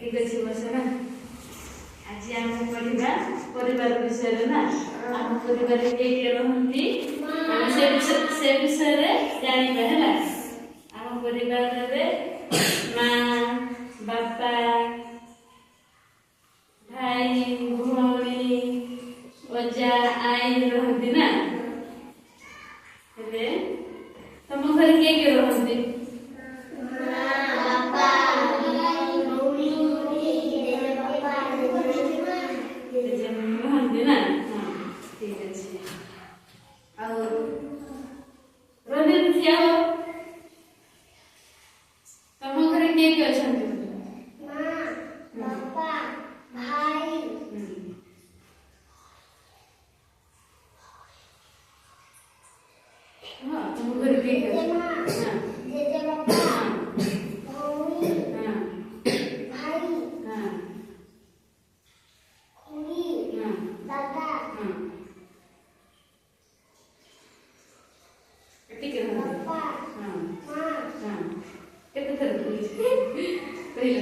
ঠিক ଅଛି ବସ ନା ଆଜି ଆମେ ପଢିବା ପରିବାର ବିଷୟରେ ନା ଆମ ପରିବାରରେ କିଏ କିଏ ରହନ୍ତି ଆମେ ସେ ବିଷୟରେ ଜାଣିବା ହେଲା। ଆମ ପରିବାରରେ ମା ବାପା ଭାଇ ଭଉଣୀ ଅଜା ଆଈ ରହନ୍ତି ନା। ହେଲେ ତମ ଘରେ କିଏ କିଏ ରହନ୍ତି?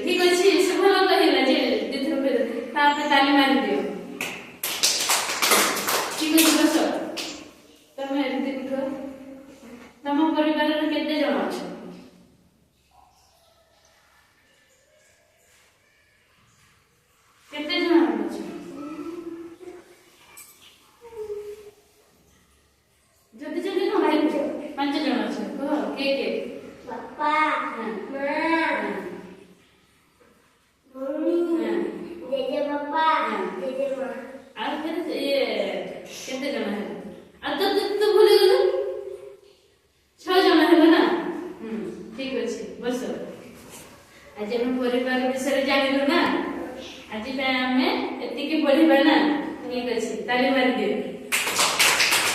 ठीक अच्छे से भल कहला जे ताली मारी दियो। ठीक अच्छे बस तुम एमती उठ। तुम परिवार केते जन अछ? केते जन अछ? जल्दी जल्दी न भाई 5 जन अछ। कह के पापा मां जेजे पापा जेजे मां आ फिर ये केते जन है? आ तो भूल गेलु 6 जन है ना। ठीक अछि बस आज हम परिवार विषय जानिलु ना। आज पे हमें एतिकी पढ़िबा ना। ठीक अछि ताली मार दियो।